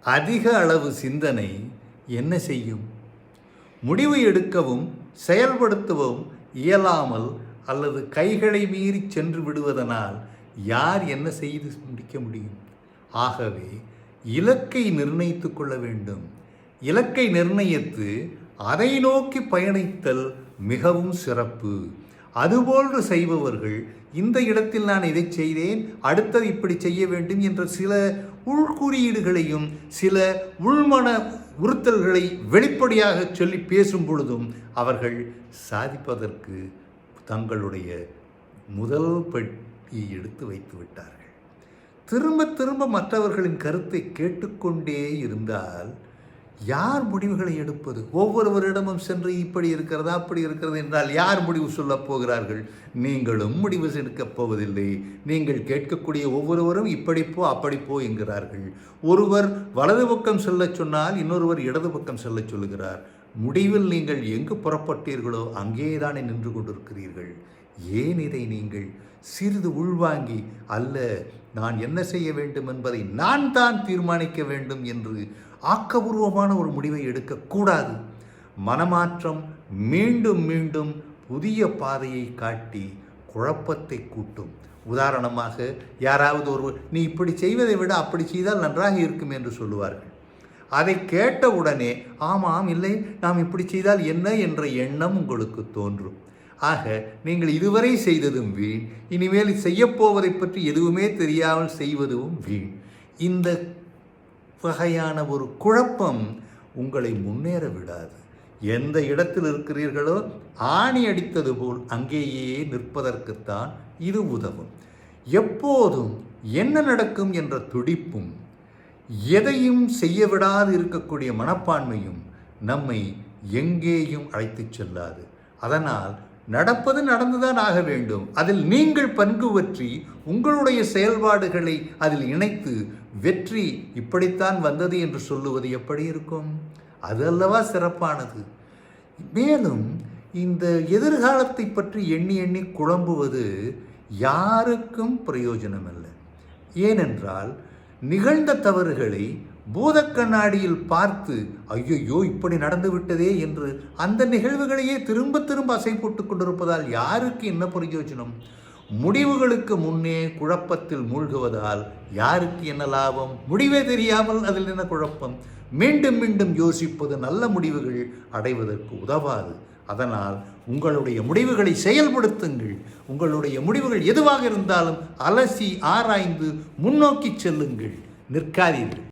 அதிக அளவு சிந்தனை என்ன செய்யும்? முடிவு எடுக்கவும் செயல்படுத்தவும் இயலாமல் அல்லது கைகளை மீறி சென்று விடுவதனால் யார் என்ன செய்து முடிக்க முடியும்? ஆகவே இலக்கை நிர்ணயித்து கொள்ள வேண்டும். இலக்கை நிர்ணயித்து அதை நோக்கி பயணித்தல் மிகவும் சிறப்பு. அதுபோன்று செய்பவர்கள் இந்த இடத்தில் நான் இதை செய்தேன், அடுத்தது இப்படி செய்ய வேண்டும் என்ற சில உள்குறியீடுகளையும் சில உள்மன உறுத்தல்களை வெளிப்படையாக சொல்லி பேசும் பொழுதும் அவர்கள் சாதிப்பதற்கு தங்களுடைய முதல் படியை எடுத்து வைத்து விட்டார்கள். திரும்ப திரும்ப மற்றவர்களின் கருத்தை கேட்டுக்கொண்டே இருந்தால் யார் முடிவுகளை எடுப்பது? ஒவ்வொருவரிடமும் சென்று இப்படி இருக்கிறதா அப்படி இருக்கிறது என்றால் யார் முடிவு சொல்லப் போகிறார்கள்? நீங்களும் முடிவு எடுக்கப் போவதில்லை. நீங்கள் கேட்கக்கூடிய ஒவ்வொருவரும் இப்படிப்போ அப்படிப்போ என்கிறார்கள். ஒருவர் வலது பக்கம் செல்லச் சொன்னால் இன்னொருவர் இடது பக்கம் செல்லச் சொல்லுகிறார். முடிவில் நீங்கள் எங்கு புறப்பட்டீர்களோ அங்கேதானே நின்று கொண்டிருக்கிறீர்கள். ஏன் இதை நீங்கள் சிறிது உள்வாங்கி அல்ல, நான் என்ன செய்ய வேண்டும் என்பதை நான் தான் தீர்மானிக்க வேண்டும் என்று ஆக்கபூர்வமான ஒரு முடிவை எடுக்கக்கூடாது. மனமாற்றம் மீண்டும் மீண்டும் புதிய பாதையை காட்டி குழப்பத்தை கூட்டும். உதாரணமாக யாராவது ஒருவர் நீ இப்படி செய்வதை விட அப்படி செய்தால் நன்றாக இருக்கும் என்று சொல்லுவார்கள். அதை கேட்ட உடனே ஆமாம், இல்லை, நாம் இப்படி செய்தால் என்ன என்ற எண்ணம் உங்களுக்கு தோன்றும். ஆக நீங்கள் இதுவரை செய்ததும் வீண், இனிமேல் செய்யப்போவதை பற்றி எதுவுமே தெரியாமல் செய்வதும் வீண். இந்த வகையான ஒரு குழப்பம் உங்களை முன்னேற விடாது. எந்த இடத்தில் இருக்கிறீர்களோ ஆணி அடித்தது போல் அங்கேயே நிற்பதற்குத்தான் இது உதவும். எப்போதும் என்ன நடக்கும் என்ற துடிப்பும் எதையும் செய்ய விடாது இருக்கக்கூடிய மனப்பான்மையும் நம்மை எங்கேயும் அழைத்துச் செல்லாது. அதனால் நடப்பது நடந்துதான் ஆக வேண்டும். அதில் நீங்கள் பங்கு பற்றி உங்களுடைய செயல்பாடுகளை அதில் இணைத்து வெற்றி இப்படித்தான் வந்தது என்று சொல்லுவது எப்படி இருக்கும்? அது அல்லவா சிறப்பானது. மேலும் இந்த எதிர்காலத்தை பற்றி எண்ணி எண்ணி குழம்புவது யாருக்கும் பிரயோஜனம் அல்ல. ஏனென்றால் நிகழ்ந்த தவறுகளை பூதக்கண்ணாடியில் பார்த்து ஐயோ இப்படி நடந்து விட்டதே என்று அந்த நிகழ்வுகளையே திரும்ப திரும்ப அசை போட்டு கொண்டிருப்பதால் யாருக்கு என்ன பிரயோஜனம்? முடிவுகளுக்கு முன்னே குழப்பத்தில் மூழ்குவதால் யாருக்கு என்ன லாபம்? முடிவே தெரியாமல் அதில் என்ன குழப்பம்? மீண்டும் மீண்டும் யோசிப்பது நல்ல முடிவுகள் அடைவதற்கு உதவாது. அதனால் உங்களுடைய முடிவுகளை செயல்படுத்துங்கள். உங்களுடைய முடிவுகள் எதுவாக இருந்தாலும் அலசி ஆராய்ந்து முன்னோக்கி செல்லுங்கள், நிற்காதீர்கள்.